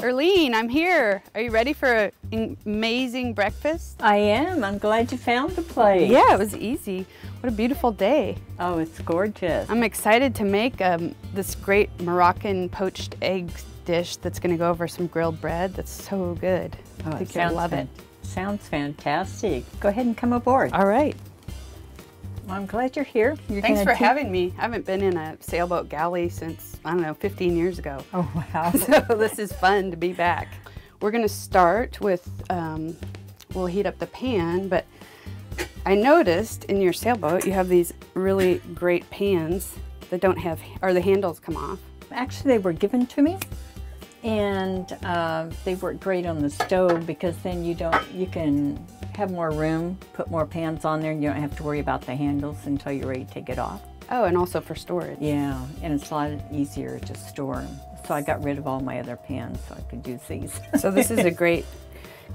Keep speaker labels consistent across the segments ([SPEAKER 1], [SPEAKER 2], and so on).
[SPEAKER 1] Erlene, I'm here. Are you ready for an amazing breakfast?
[SPEAKER 2] I am. I'm glad you found the place.
[SPEAKER 1] Yeah, it was easy. What a beautiful day.
[SPEAKER 2] Oh, it's gorgeous.
[SPEAKER 1] I'm excited to make this great Moroccan poached egg dish that's going to go over some grilled bread. That's so good.
[SPEAKER 2] Oh,
[SPEAKER 1] I think you'll love it.
[SPEAKER 2] Sounds fantastic. Go ahead and come aboard.
[SPEAKER 1] All right.
[SPEAKER 2] Well, I'm glad you're here.
[SPEAKER 1] Thanks for having me. I haven't been in a sailboat galley since, I don't know, 15 years ago.
[SPEAKER 2] Oh, wow.
[SPEAKER 1] So this is fun to be back. We're going to start with, we'll heat up the pan, but I noticed in your sailboat you have these really great pans that don't have, or the handles come off.
[SPEAKER 2] Actually, they were given to me, and they work great on the stove because then you can have more room, put more pans on there, and you don't have to worry about the handles until you're ready to take it off.
[SPEAKER 1] Oh, and also for storage.
[SPEAKER 2] Yeah, and it's a lot easier to store them. So I got rid of all my other pans so I could use these.
[SPEAKER 1] So this is a great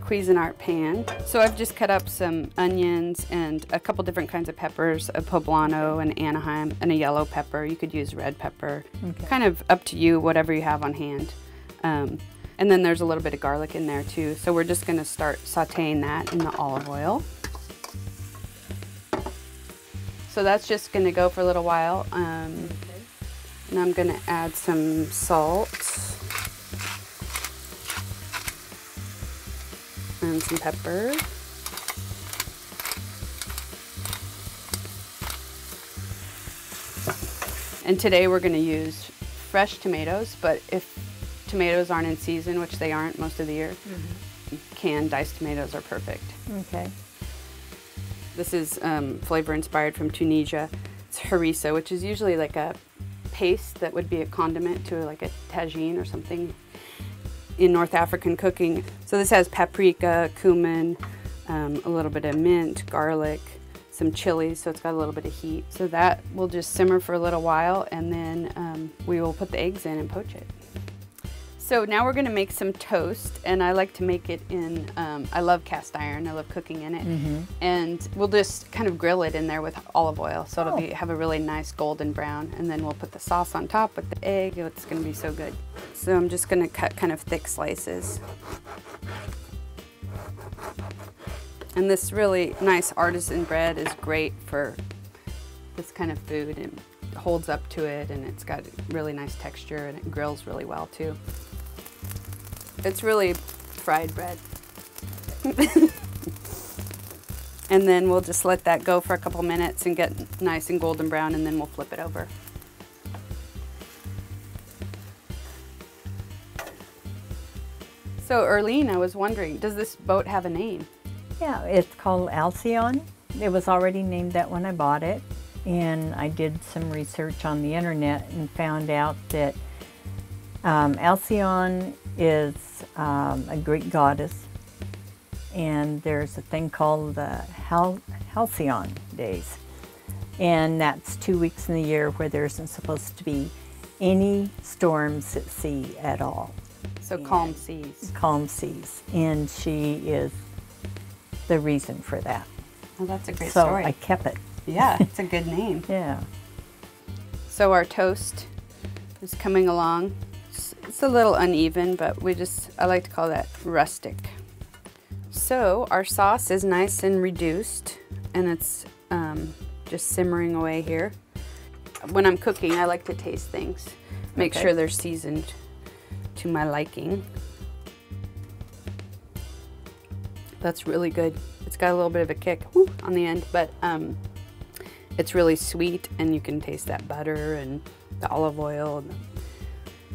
[SPEAKER 1] Cuisinart pan. So I've just cut up some onions and a couple different kinds of peppers, a poblano, an Anaheim, and a yellow pepper. You could use red pepper. Okay. Kind of up to you, whatever you have on hand. And then there's a little bit of garlic in there too. So we're just gonna start sauteing that in the olive oil. So that's just gonna go for a little while. And I'm gonna add some salt and some pepper. And today we're gonna use fresh tomatoes, but if tomatoes aren't in season, which they aren't most of the year, canned diced tomatoes are perfect.
[SPEAKER 2] Okay.
[SPEAKER 1] This is flavor inspired from Tunisia. It's harissa, which is usually like a paste that would be a condiment to like a tagine or something in North African cooking. So this has paprika, cumin, a little bit of mint, garlic, some chilies, so it's got a little bit of heat. So that will just simmer for a little while, and then we will put the eggs in and poach it. So now we're gonna make some toast, and I like to make it in, I love cast iron, I love cooking in it. And we'll just kind of grill it in there with olive oil, so it'll have a really nice golden brown, and then we'll put the sauce on top with the egg. It's gonna be so good. So I'm just gonna cut kind of thick slices. And this really nice artisan bread is great for this kind of food. It holds up to it, and it's got really nice texture, and it grills really well too. It's really fried bread. And then we'll just let that go for a couple minutes and get nice and golden brown, and then we'll flip it over. So Erlene, I was wondering, does this boat have a name?
[SPEAKER 2] Yeah, it's called Alcyon. It was already named that when I bought it, and I did some research on the internet and found out that Alcyon is a Greek goddess, and there's a thing called the Halcyon days, and that's 2 weeks in the year where there isn't supposed to be any storms at sea at all.
[SPEAKER 1] So calm seas.
[SPEAKER 2] Calm seas, and she is the reason for that.
[SPEAKER 1] Well, that's a great story.
[SPEAKER 2] So I kept it.
[SPEAKER 1] Yeah, it's a good name.
[SPEAKER 2] Yeah.
[SPEAKER 1] So our toast is coming along. It's a little uneven, but I like to call that rustic. So our sauce is nice and reduced, and it's just simmering away here. When I'm cooking, I like to taste things, make sure they're seasoned to my liking. That's really good. It's got a little bit of a kick on the end, but it's really sweet, and you can taste that butter and the olive oil.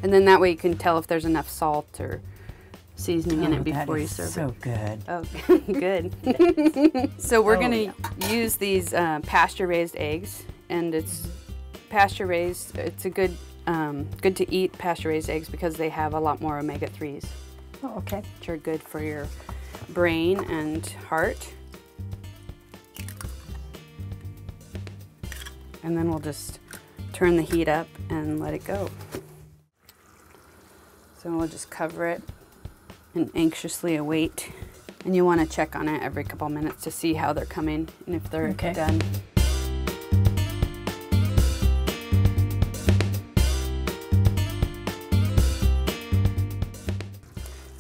[SPEAKER 1] And then that way you can tell if there's enough salt or seasoning in it before you serve it.
[SPEAKER 2] So good.
[SPEAKER 1] Oh, good. So we're gonna use these pasture-raised eggs, and it's pasture-raised. It's a good to eat pasture-raised eggs because they have a lot more omega-3s.
[SPEAKER 2] Oh, okay.
[SPEAKER 1] Which are good for your brain and heart. And then we'll just turn the heat up and let it go. So we'll just cover it and anxiously await. And you want to check on it every couple minutes to see how they're coming and if they're done.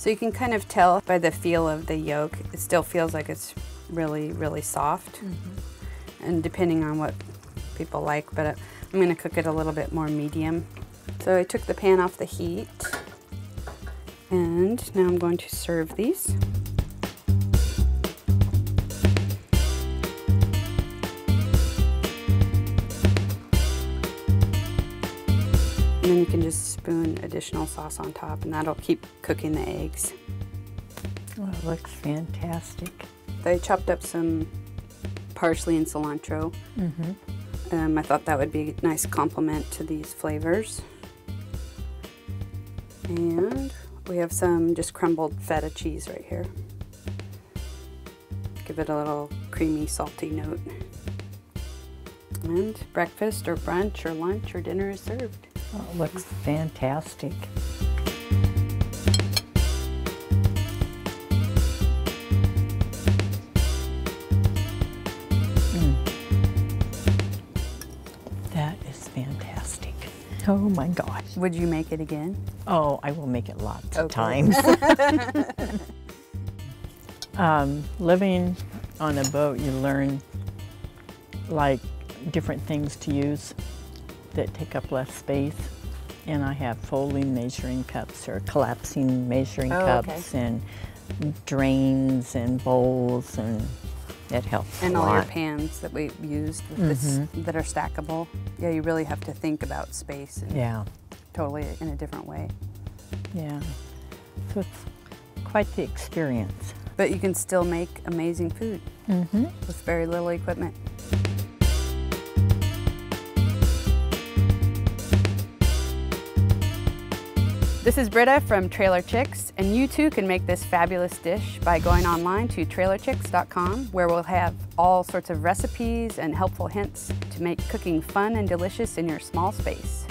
[SPEAKER 1] So you can kind of tell by the feel of the yolk, it still feels like it's really, really soft. And depending on what people like, but I'm gonna cook it a little bit more medium. So I took the pan off the heat, and now I'm going to serve these. And then you can just spoon additional sauce on top, and that'll keep cooking the eggs.
[SPEAKER 2] Oh, it looks fantastic.
[SPEAKER 1] I chopped up some parsley and cilantro. I thought that would be a nice complement to these flavors. And we have some just crumbled feta cheese right here. Give it a little creamy, salty note. And breakfast or brunch or lunch or dinner is served.
[SPEAKER 2] Oh, it looks fantastic. That is fantastic. Oh my gosh.
[SPEAKER 1] Would you make it again?
[SPEAKER 2] Oh, I will make it lots of
[SPEAKER 1] Okay.
[SPEAKER 2] times. Living on a boat, you learn like different things to use that take up less space. And I have folding measuring cups or collapsing measuring cups and drains and bowls, and it helps
[SPEAKER 1] And
[SPEAKER 2] a
[SPEAKER 1] all your
[SPEAKER 2] lot.
[SPEAKER 1] pans that we used with this that are stackable. Yeah, you really have to think about space and
[SPEAKER 2] Yeah,
[SPEAKER 1] totally in a different way.
[SPEAKER 2] yeah. So it's quite the experience.
[SPEAKER 1] But you can still make amazing food with very little equipment. This is Britta from TrailerChix, and you too can make this fabulous dish by going online to TrailerChix.com, where we'll have all sorts of recipes and helpful hints to make cooking fun and delicious in your small space.